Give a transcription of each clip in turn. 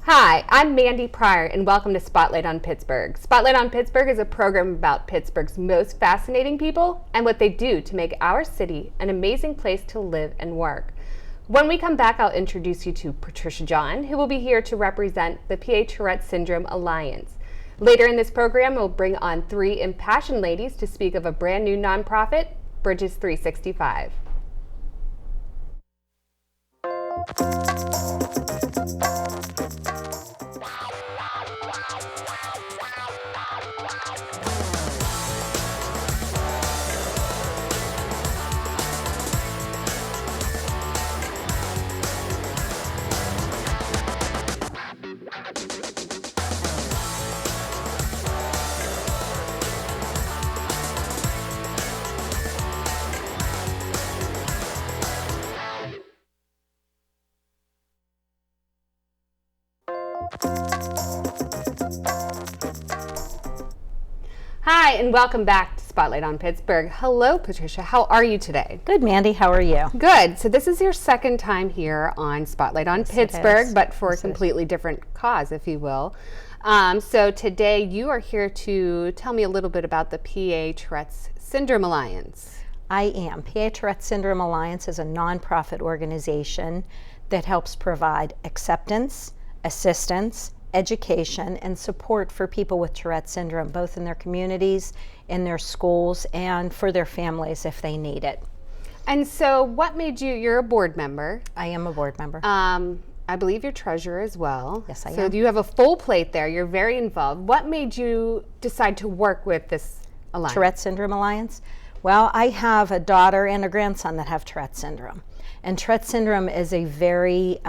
Hi, I'm Mandy Pryor, and welcome to Spotlight on Pittsburgh. Spotlight on Pittsburgh is a program about Pittsburgh's most fascinating people and what they do to make our city an amazing place to live and work. When we come back, I'll introduce you to Patricia John, who will be here to represent the PA Tourette Syndrome Alliance. Later in this program, we'll bring on three impassioned ladies to speak of a brand new nonprofit, Bridges 365. Hi, and welcome back to Spotlight on Pittsburgh. Hello, Patricia. How are you today? Good, Mandy. How are you? Good. So this is your second time here on Spotlight on Pittsburgh, but for a completely different cause, if you will. So today you are here to tell me a little bit about the PA Tourette Syndrome Alliance. I am. PA Tourette Syndrome Alliance is a nonprofit organization that helps provide acceptance, assistance, education, and support for people with Tourette syndrome, both in their communities, in their schools, and for their families if they need it. And so what made you're a board member. I am a board member. I believe you're treasurer as well. Yes, I am. So you have a full plate there. You're very involved. What made you decide to work with this alliance? Tourette Syndrome Alliance? Well, I have a daughter and a grandson that have Tourette syndrome. And Tourette syndrome is a very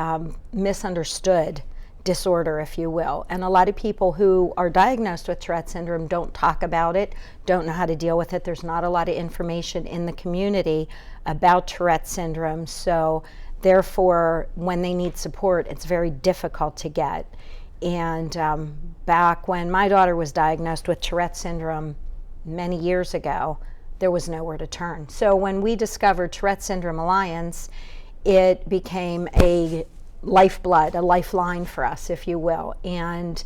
misunderstood disorder, if you will. And a lot of people who are diagnosed with Tourette syndrome don't talk about it, don't know how to deal with it. There's not a lot of information in the community about Tourette syndrome. So therefore, when they need support, it's very difficult to get. And back when my daughter was diagnosed with Tourette syndrome many years ago, there was nowhere to turn. So when we discovered Tourette Syndrome Alliance, it became a lifeblood, a lifeline for us, if you will. And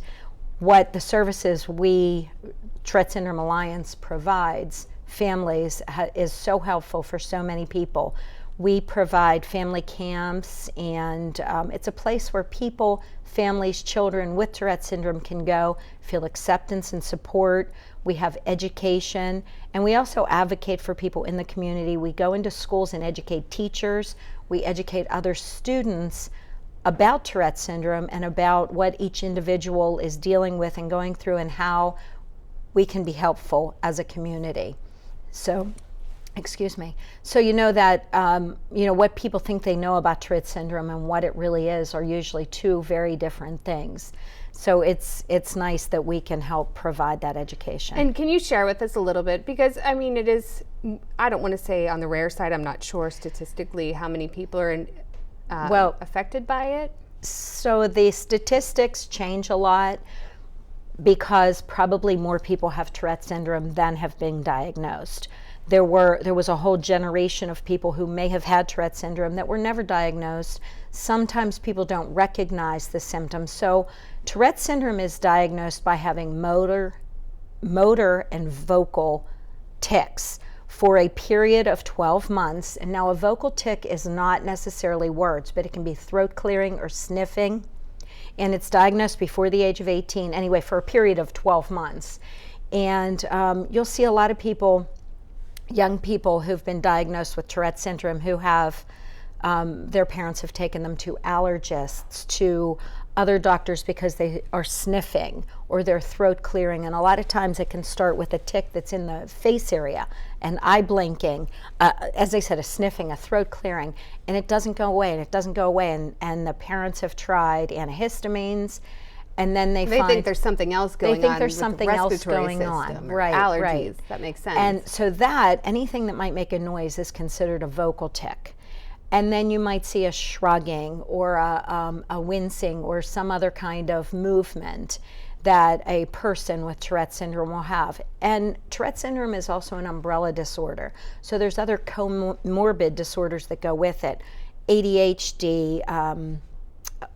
what the services Tourette Syndrome Alliance provides families is so helpful for so many people. We provide family camps, and it's a place where people, families, children with Tourette syndrome can go, feel acceptance and support. We have education, and we also advocate for people in the community. We go into schools and educate teachers. We educate other students about Tourette syndrome and about what each individual is dealing with and going through and how we can be helpful as a community. So, So you know that, what people think they know about Tourette syndrome and what it really is are usually two very different things. So it's nice that we can help provide that education. And can you share with us a little bit? Because, I mean, it is, I don't want to say on the rare side, I'm not sure statistically how many people are affected by it? So the statistics change a lot because probably more people have Tourette syndrome than have been diagnosed. There was a whole generation of people who may have had Tourette syndrome that were never diagnosed. Sometimes people don't recognize the symptoms. So Tourette syndrome is diagnosed by having motor and vocal tics for a period of 12 months. And now a vocal tic is not necessarily words, but it can be throat clearing or sniffing. And it's diagnosed before the age of 18, anyway, for a period of 12 months. And you'll see a lot of people, young people who've been diagnosed with Tourette syndrome who have, their parents have taken them to allergists, to other doctors because they are sniffing or their throat clearing. And a lot of times it can start with a tic that's in the face area, an eye blinking, as I said, a sniffing, a throat clearing, and it doesn't go away, and it doesn't go away. And the parents have tried antihistamines, and then they think there's something else going on. They think there's something else going on. Right, allergies. Right. That makes sense. And so anything that might make a noise is considered a vocal tic. And then you might see a shrugging or a wincing or some other kind of movement that a person with Tourette syndrome will have. And Tourette syndrome is also an umbrella disorder. So there's other comorbid disorders that go with it. ADHD,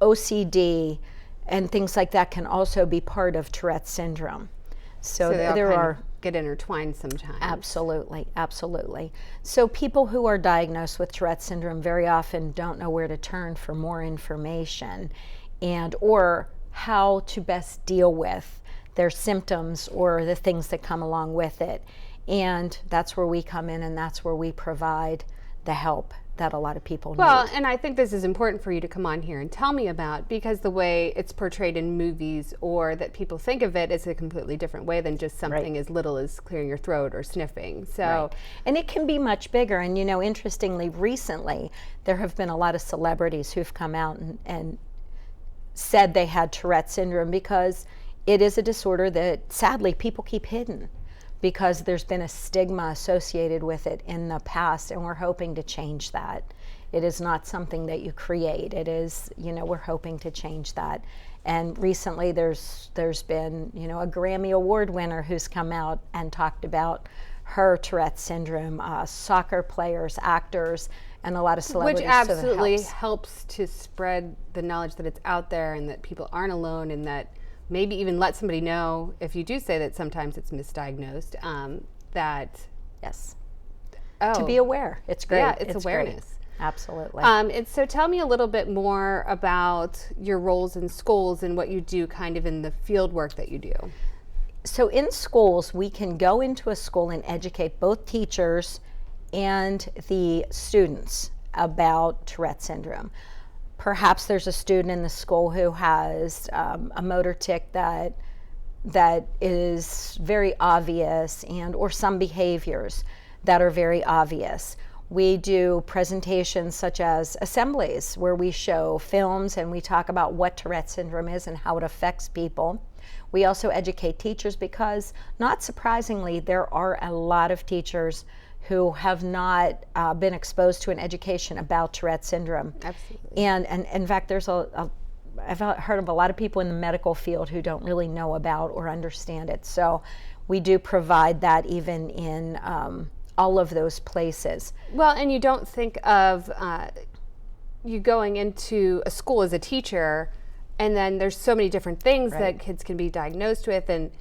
OCD, and things like that can also be part of Tourette syndrome. So there are get intertwined sometimes. Absolutely, absolutely. So people who are diagnosed with Tourette syndrome very often don't know where to turn for more information and or how to best deal with their symptoms or the things that come along with it. And that's where we come in, and that's where we provide the help that a lot of people need. Well, and I think this is important for you to come on here and tell me about, because the way it's portrayed in movies, or that people think of it, is a completely different way than just something as little as clearing your throat or sniffing. So, and it can be much bigger. And you know, interestingly, recently there have been a lot of celebrities who've come out and said they had Tourette syndrome, because it is a disorder that sadly people keep hidden, because there's been a stigma associated with it in the past, and we're hoping to change that. It is not something that you create. It is, you know, we're hoping to change that. And recently there's been, you know, a Grammy Award winner who's come out and talked about her Tourette syndrome, soccer players, actors, and a lot of celebrities. Which absolutely helps to spread the knowledge that it's out there and that people aren't alone, and that maybe even let somebody know, if you do say that sometimes it's misdiagnosed, that to be aware. It's great. Yeah, it's awareness. Great. Absolutely. And so tell me a little bit more about your roles in schools and what you do kind of in the field work that you do. So in schools, we can go into a school and educate both teachers and the students about Tourette syndrome. Perhaps there's a student in the school who has a motor tic that is very obvious, and or some behaviors that are very obvious. We do presentations such as assemblies where we show films and we talk about what Tourette syndrome is and how it affects people. We also educate teachers, because not surprisingly, there are a lot of teachers who have not been exposed to an education about Tourette syndrome. Absolutely. And in fact, there's I've heard of a lot of people in the medical field who don't really know about or understand it. So we do provide that even in all of those places. Well, and you don't think of you going into a school as a teacher, and then there's so many different things that kids can be diagnosed with, and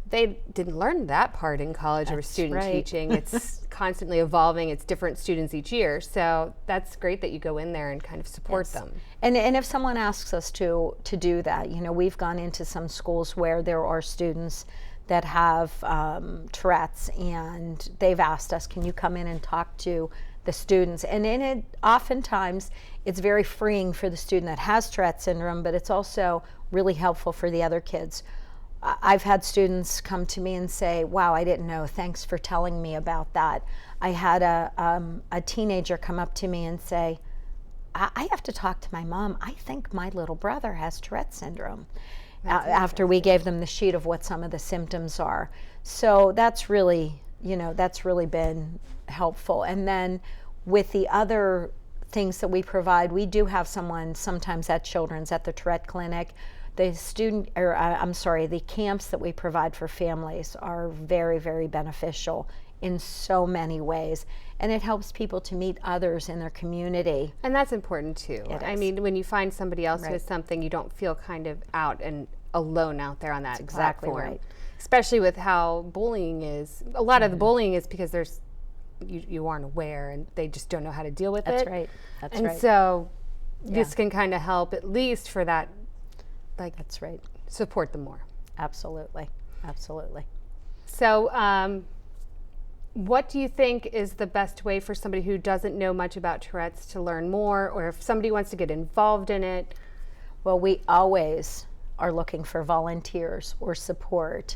they didn't learn that part in college or student teaching. It's constantly evolving. It's different students each year. So that's great that you go in there and kind of support them. And if someone asks us to do that, you know, we've gone into some schools where there are students that have Tourette's, and they've asked us, can you come in and talk to the students? And in it, oftentimes, it's very freeing for the student that has Tourette syndrome, but it's also really helpful for the other kids. I've had students come to me and say, wow, I didn't know, thanks for telling me about that. I had a teenager come up to me and say, I have to talk to my mom. I think my little brother has Tourette syndrome. After we gave them the sheet of what some of the symptoms are. So that's really, you know, that's really been helpful. And then with the other things that we provide, we do have someone sometimes at Children's, at the Tourette Clinic. The camps that we provide for families are very, very beneficial in so many ways. And it helps people to meet others in their community. And that's important too. I mean, when you find somebody else who has something, you don't feel kind of out and alone out there on that platform. Right. Especially with how bullying is. A lot of the bullying is because there's you aren't aware, and they just don't know how to deal with it. That's right. And so this can kind of help, at least for that. That's right. Support them more. Absolutely. Absolutely. So what do you think is the best way for somebody who doesn't know much about Tourette's to learn more, or if somebody wants to get involved in it? Well, we always are looking for volunteers or support.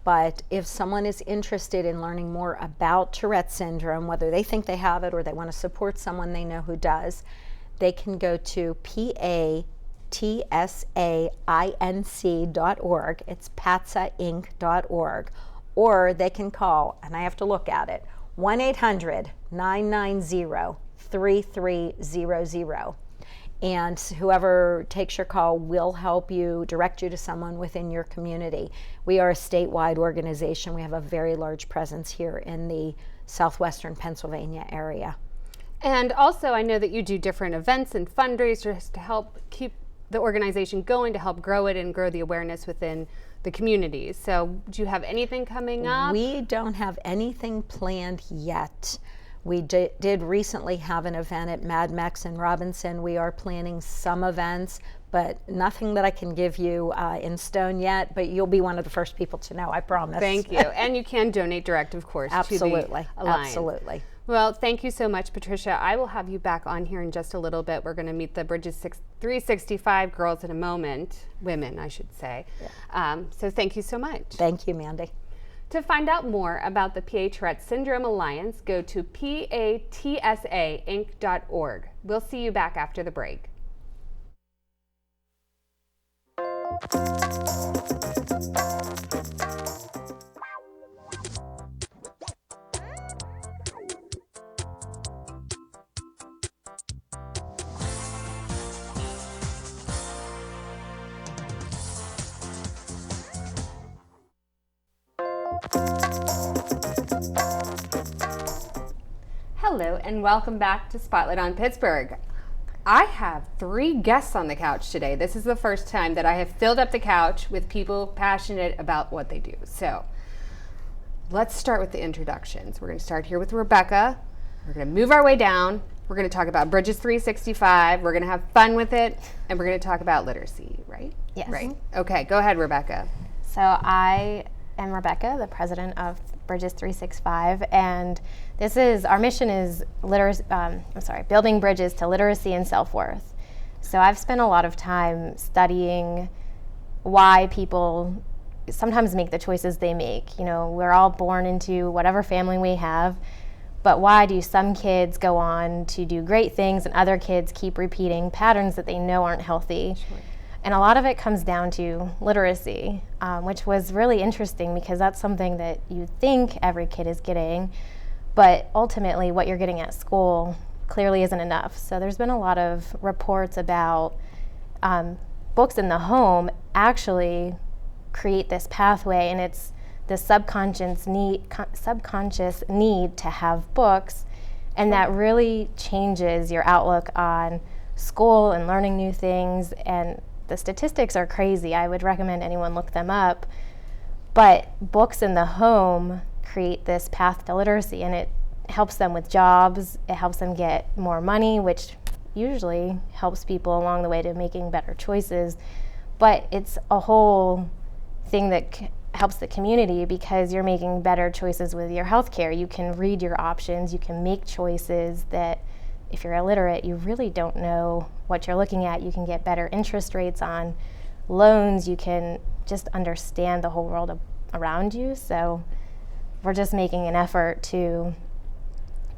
But if someone is interested in learning more about Tourette syndrome, whether they think they have it or they want to support someone they know who does, they can go to PATSAINC.org. It's patsainc.org. Or they can call, and I have to look at it, 1-800-990-3300. And whoever takes your call will help you, direct you to someone within your community. We are a statewide organization. We have a very large presence here in the southwestern Pennsylvania area. And also, I know that you do different events and fundraisers to help keep the organization going, to help grow it and grow the awareness within the communities. So do you have anything coming up? We don't have anything planned yet. We did recently have an event at Mad Mex in Robinson. We are planning some events, but nothing that I can give you in stone yet, but you'll be one of the first people to know, I promise. Thank you. And you can donate direct, of course, Absolutely. to the Alliance. Absolutely. Well, thank you so much, Patricia. I will have you back on here in just a little bit. We're going to meet the Bridges 365 girls in a moment. Women, I should say. Yeah. So thank you so much. Thank you, Mandy. To find out more about the PA Tourette Syndrome Alliance, go to patsainc.org. We'll see you back after the break. Hello and welcome back to Spotlight on Pittsburgh. I have 3 guests on the couch today. This is the first time that I have filled up the couch with people passionate about what they do. So let's start with the introductions. We're going to start here with Rebecca. We're going to move our way down. We're going to talk about Bridges 365. We're going to have fun with it. And we're going to talk about literacy, right? Yes. Right. Okay, go ahead, Rebecca. So I am Rebecca, the president of Bridges 365, and our mission is building bridges to literacy and self-worth. So I've spent a lot of time studying why people sometimes make the choices they make. You know, we're all born into whatever family we have, but why do some kids go on to do great things and other kids keep repeating patterns that they know aren't healthy? Sure. And a lot of it comes down to literacy, which was really interesting because that's something that you think every kid is getting, but ultimately what you're getting at school clearly isn't enough. So there's been a lot of reports about books in the home actually create this pathway, and it's the subconscious need to have books, and that really changes your outlook on school and learning new things. And the statistics are crazy. I would recommend anyone look them up. But books in the home create this path to literacy, and it helps them with jobs. It helps them get more money, which usually helps people along the way to making better choices. But it's a whole thing that helps the community because you're making better choices with your healthcare. You can read your options. You can make choices that if you're illiterate, you really don't know what you're looking at. You can get better interest rates on loans. You can just understand the whole world around you. So we're just making an effort to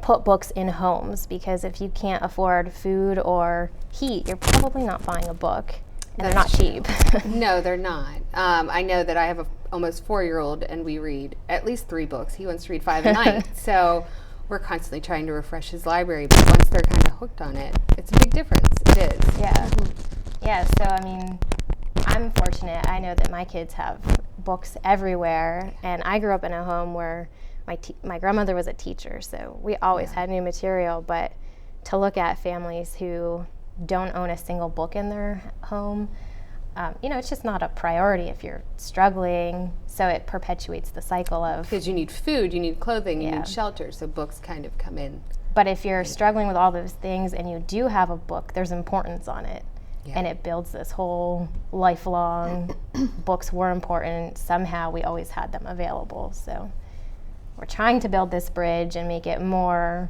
put books in homes, because if you can't afford food or heat, you're probably not buying a book, and they're not cheap. No, they're not. I know that I have a almost 4-year-old, and we read at least 3 books. He wants to read 5 a night. So we're constantly trying to refresh his library, but once they're kind of hooked on it, it's a big difference. It is. Yeah. Mm-hmm. Yeah, so I mean, I'm fortunate. I know that my kids have books everywhere, and I grew up in a home where my grandmother was a teacher, so we always had new material. But to look at families who don't own a single book in their home, it's just not a priority if you're struggling. So it perpetuates the cycle of... Because you need food, you need clothing, you need shelter, so books kind of come in. But if you're struggling with all those things and you do have a book, there's importance on it. Yeah. And it builds this whole lifelong, books were important, somehow we always had them available. So we're trying to build this bridge and make it more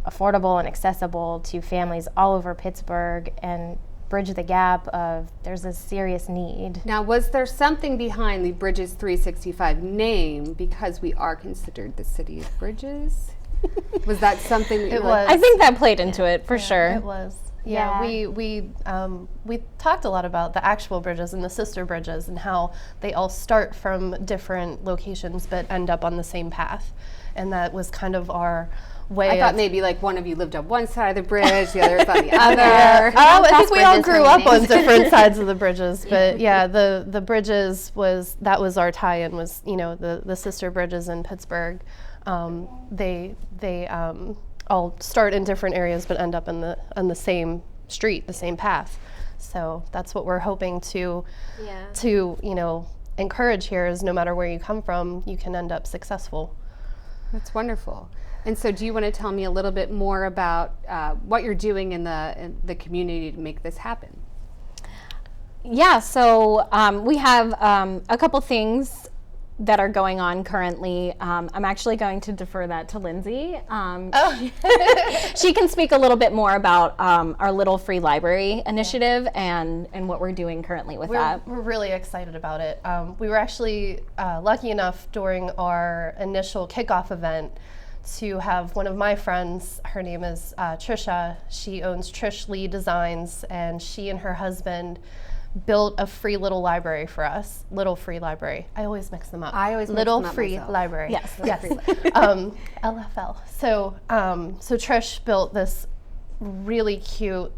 affordable and accessible to families all over Pittsburgh and bridge the gap of there's a serious need. Now, was there something behind the Bridges 365 name because we are considered the city of bridges? Was that something? It was. I think that played into it for sure. It was. Yeah, we talked a lot about the actual bridges and the sister bridges and how they all start from different locations but end up on the same path, and that was kind of our way. I thought maybe like one of you lived on one side of the bridge, the other's on the other. I think we all grew up on different sides of the bridges, but yeah, the bridges was our tie-in was the sister bridges in Pittsburgh. They all start in different areas but end up on the same street, the same path. So that's what we're hoping to encourage here, is no matter where you come from, you can end up successful. That's wonderful. And so do you want to tell me a little bit more about what you're doing in the community to make this happen? Yeah, so we have a couple things that are going on currently. I'm actually going to defer that to Lyndsey. She can speak a little bit more about our Little Free Library initiative and what we're doing currently with that. We're really excited about it. We were actually lucky enough during our initial kickoff event to have one of my friends, her name is Trisha. She owns Trish Lee Designs, and she and her husband built a free little library for us. Little Free Library. I always mix them up. I always mix Little them up Free myself. Library. Yes. Yes. LFL. So Trish built this really cute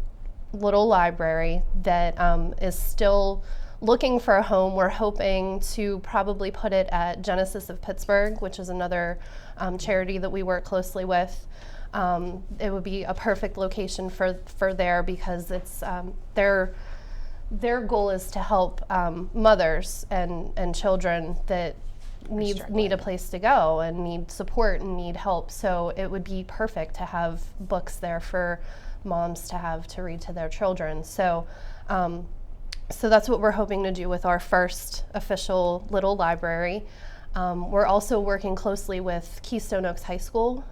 little library that is still looking for a home. We're hoping to probably put it at Genesis of Pittsburgh, which is another charity that we work closely with. It would be a perfect location for there, because it's their goal is to help mothers and children that need a place to go and need support and need help. So it would be perfect to have books there for moms to have to read to their children. So that's what we're hoping to do with our first official little library. We're also working closely with Keystone Oaks High School.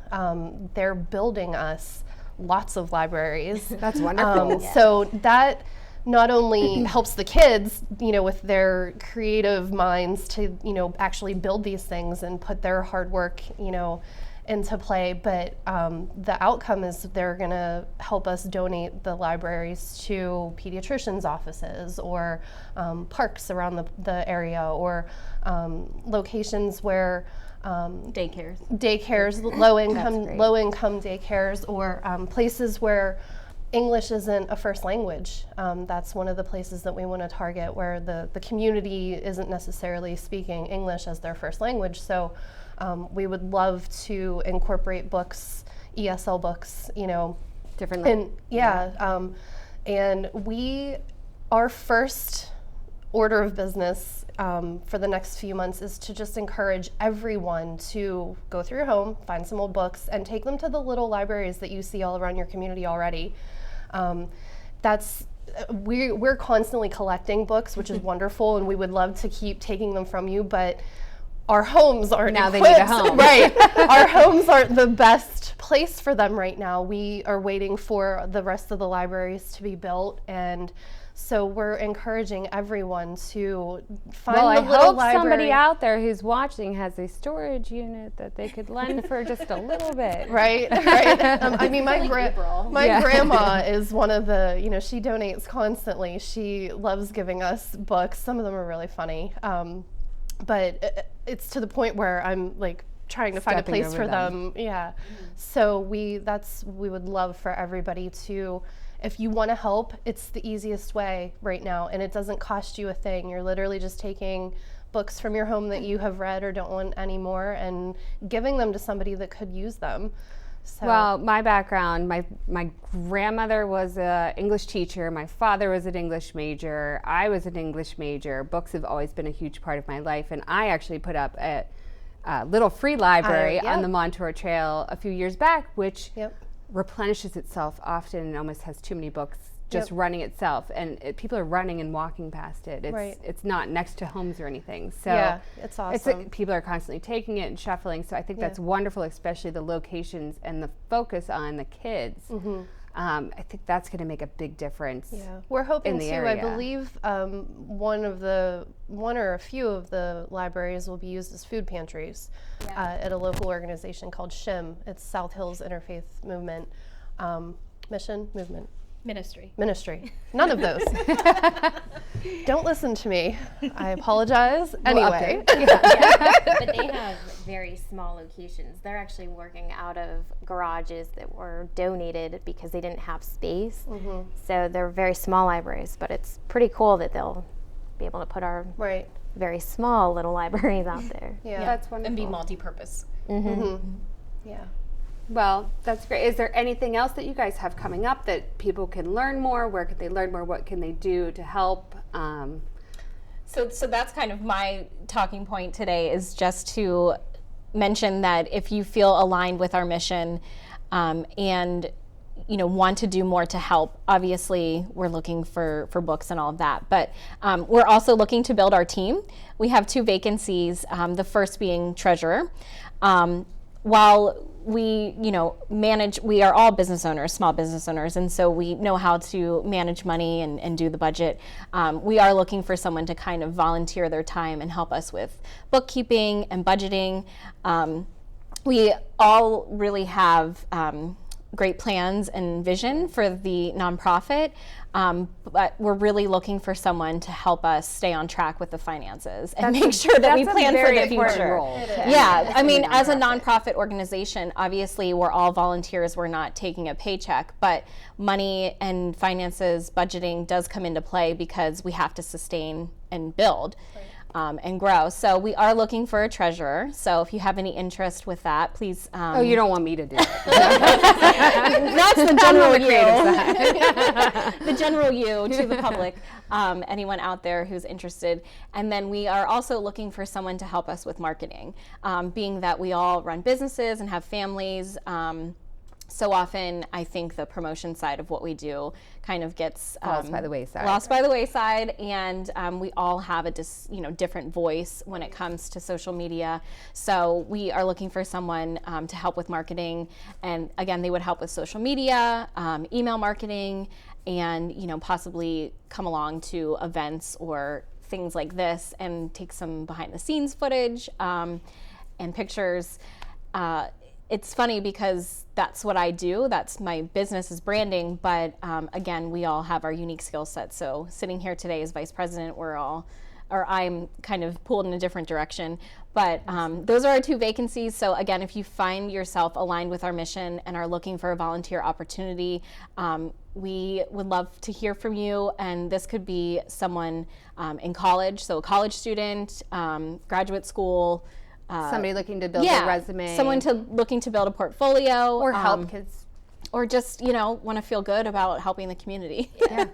They're building us lots of libraries. That's wonderful. So that not only helps the kids, with their creative minds to, actually build these things and put their hard work, into play, but the outcome is they're going to help us donate the libraries to pediatricians' offices, or parks around the area, or locations where daycares, low income daycares, or places where English isn't a first language. That's one of the places that we want to target, where the community isn't necessarily speaking English as their first language. So we would love to incorporate books, ESL books, Differently. And and our first order of business for the next few months is to just encourage everyone to go through your home, find some old books, and take them to the little libraries that you see all around your community already. We're constantly collecting books, which is wonderful, and we would love to keep taking them from you, but our homes aren't now equipped. They need a home. Right. Our homes aren't the best place for them right now. We are waiting for the rest of the libraries to be built, and so we're encouraging everyone to find Well, the I little hope library. somebody out there who's watching has a storage unit that they could lend for just a little bit. Right. I mean, my grandma is one of the, she donates constantly. She loves giving us books. Some of them are really funny. But it's to the point where I'm like trying to find a place for them. Yeah. So we would love for everybody to, if you want to help, it's the easiest way right now, and it doesn't cost you a thing. You're literally just taking books from your home that you have read or don't want anymore and giving them to somebody that could use them. So. Well, my background, my grandmother was an English teacher. My father was an English major. I was an English major. Books have always been a huge part of my life, and I actually put up a Little Free Library on the Montour Trail a few years back, which replenishes itself often and almost has too many books just running itself, and people are running and walking past it. It's not next to homes or anything. So it's awesome. People are constantly taking it and shuffling. So I think that's wonderful, especially the locations and the focus on the kids. Mm-hmm. I think that's going to make a big difference. Yeah, we're hoping in the to. area. I believe one or a few of the libraries will be used as food pantries at a local organization called SHIM. It's South Hills Interfaith Movement Ministry. None of those. Don't listen to me. I apologize. Anyway. But they have very small locations. They're actually working out of garages that were donated because they didn't have space. Mm-hmm. So they're very small libraries, but it's pretty cool that they'll be able to put our very small little libraries out there. Yeah, that's wonderful. And be multi-purpose. Mm-hmm. Mm-hmm. Yeah. Well, that's great. Is there anything else that you guys have coming up that people can learn more? Where can they learn more? What can they do to help? So that's kind of my talking point today, is just to mention that if you feel aligned with our mission and want to do more to help, obviously we're looking for books and all of that, but we're also looking to build our team. We have 2 vacancies, the first being treasurer. While we manage, we are all business owners, small business owners, and so we know how to manage money and do the budget. We are looking for someone to kind of volunteer their time and help us with bookkeeping and budgeting. We all really have great plans and vision for the nonprofit, but we're really looking for someone to help us stay on track with the finances and make sure that we plan for the future. Yeah, I mean, as a nonprofit organization, obviously we're all volunteers, we're not taking a paycheck, but money and finances, budgeting does come into play because we have to sustain and build. And grow. So we are looking for a treasurer. So if you have any interest with that, please. Oh, you don't want me to do it. That's the general you. The general you to the public. Anyone out there who's interested. And then we are also looking for someone to help us with marketing. Being that we all run businesses and have families, so often I think the promotion side of what we do kind of gets lost by the wayside, and we all have a different voice when it comes to social media. So we are looking for someone to help with marketing, and again, they would help with social media, email marketing, and possibly come along to events or things like this and take some behind the scenes footage and pictures. It's funny because that's what I do. That's my business, is branding. But again, we all have our unique skill sets. So sitting here today as vice president, I'm kind of pulled in a different direction. But those are our 2 vacancies. So again, if you find yourself aligned with our mission and are looking for a volunteer opportunity, we would love to hear from you. And this could be someone in college, so a college student, graduate school, somebody looking to build a resume. Someone looking to build a portfolio. Or help kids. Or just, want to feel good about helping the community. Yeah.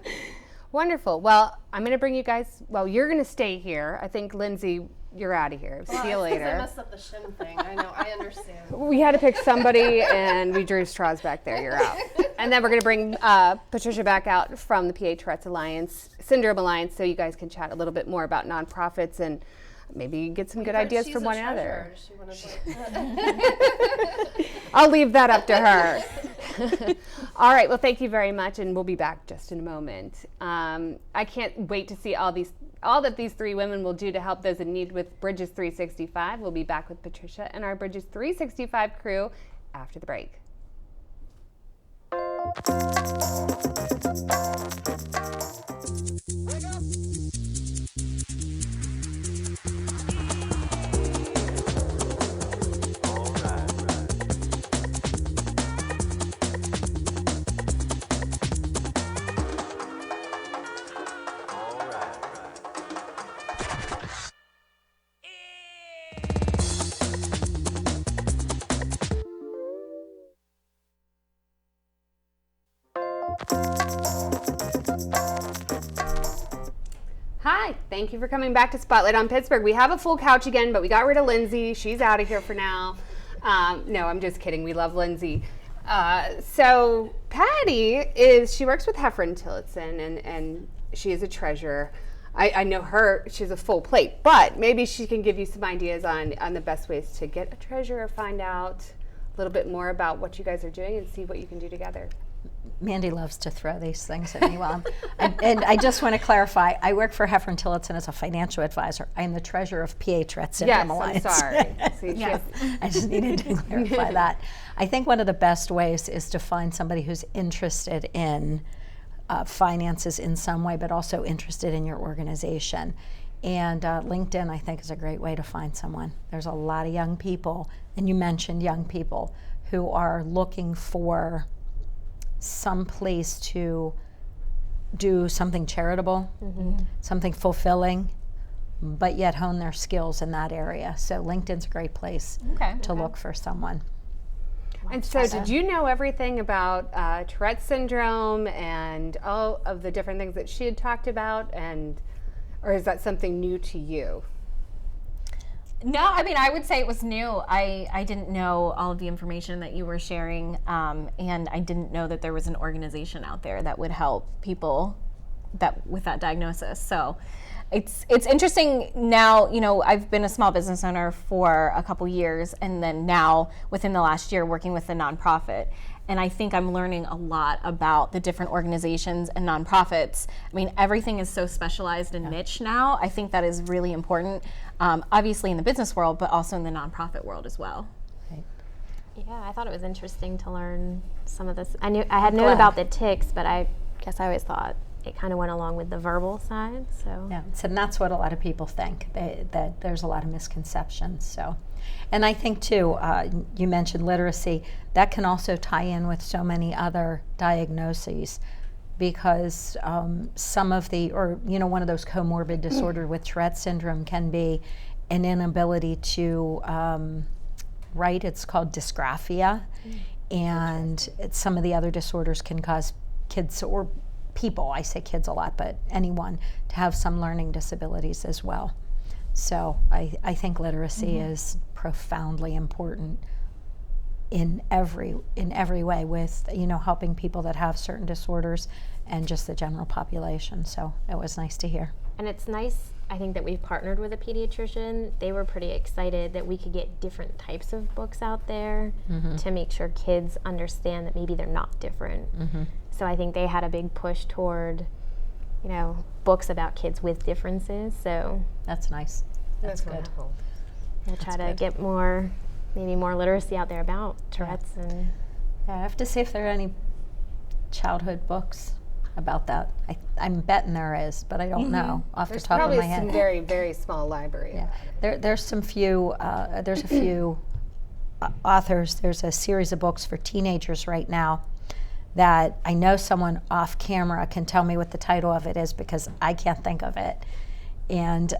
Wonderful. Well, I'm going to bring you guys, you're going to stay here. I think, Lyndsey, you're out of here. See you later. I messed up the shin thing. I know, I understand. We had to pick somebody, and we drew straws back there. You're out. And then we're going to bring Patricia back out from the PA Tourette Syndrome Alliance, so you guys can chat a little bit more about nonprofits and maybe get some good ideas from one another. I'll leave that up to her. All right, well, thank you very much, and we'll be back just in a moment. I can't wait to see all that these 3 women will do to help those in need with Bridges 365. We'll be back with Patricia and our Bridges 365 crew after the break. Hi, thank you for coming back to Spotlight on Pittsburgh. We have a full couch again, but we got rid of Lyndsey. She's out of here for now. No, I'm just kidding. We love Lyndsey. So Patty she works with Heffron Tillotson, and she is a treasurer. I know her, she's a full plate, but maybe she can give you some ideas on the best ways to get a treasurer, find out a little bit more about what you guys are doing and see what you can do together. Mandy loves to throw these things at me. And I just want to clarify, I work for Heffron Tillotson as a financial advisor. I am the treasurer of PA Tourette Syndrome Alliance. I'm sorry. See, I just needed to clarify that. I think one of the best ways is to find somebody who's interested in finances in some way, but also interested in your organization. And LinkedIn, I think, is a great way to find someone. There's a lot of young people, and you mentioned young people, who are looking for some place to do something charitable, something fulfilling, but yet hone their skills in that area. So LinkedIn's a great place to look for someone. And so did you know everything about Tourette syndrome and all of the different things that she had talked about, or is that something new to you? No, I mean, I would say it was new. I didn't know all of the information that you were sharing, and I didn't know that there was an organization out there that would help people with that diagnosis. So it's interesting now. You know, I've been a small business owner for a couple years, and then now within the last year working with a nonprofit. And I think I'm learning a lot about the different organizations and nonprofits. I mean, everything is so specialized and niche now. I think that is really important, obviously in the business world, but also in the nonprofit world as well. Right. Yeah, I thought it was interesting to learn some of this. I had known about the tics, but I guess I always thought it kind of went along with the verbal side. So yeah, so that's what a lot of people think, that there's a lot of misconceptions. So, and I think too, you mentioned literacy, that can also tie in with so many other diagnoses, because some of one of those comorbid disorders with Tourette syndrome can be an inability to write. It's called dysgraphia, and some of the other disorders can cause kids or people, I say kids a lot, but anyone, to have some learning disabilities as well. So I think literacy is profoundly important in every way, with helping people that have certain disorders and just the general population. So it was nice to hear. And it's nice, I think, that we've partnered with a pediatrician. They were pretty excited that we could get different types of books out there to make sure kids understand that maybe they're not different. So I think they had a big push toward, books about kids with differences. So that's nice. That's good. Wonderful. We'll try to get maybe more literacy out there about Tourette's. And I have to see if there are any childhood books about that. I'm betting there is, but I don't know off the top of my head. There's probably some very, very small library. Yeah, there's a few authors. There's a series of books for teenagers right now that I know someone off camera can tell me what the title of it is, because I can't think of it. And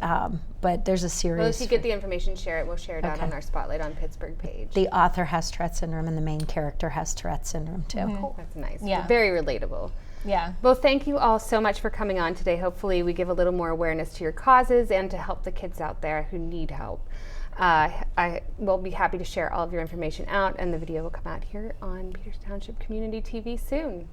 but there's a series. Well, if you get the information, share it. We'll share it out on our Spotlight on Pittsburgh page. The author has Tourette syndrome, and the main character has Tourette syndrome too. Cool. That's nice. Yeah. Very relatable. Yeah. Well, thank you all so much for coming on today. Hopefully we give a little more awareness to your causes and to help the kids out there who need help. I will be happy to share all of your information out, and the video will come out here on Peters Township Community TV soon.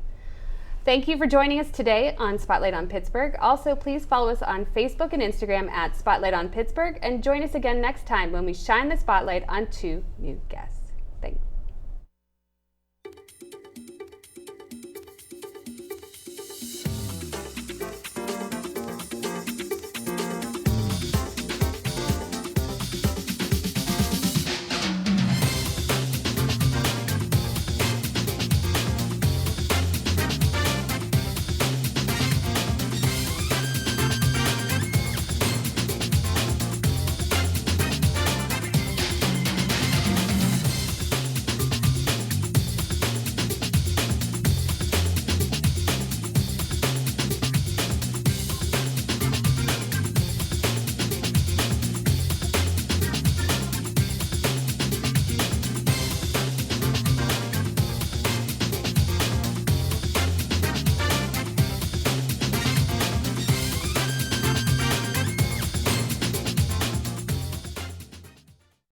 Thank you for joining us today on Spotlight on Pittsburgh. Also, please follow us on Facebook and Instagram at Spotlight on Pittsburgh, and join us again next time when we shine the spotlight on 2 new guests.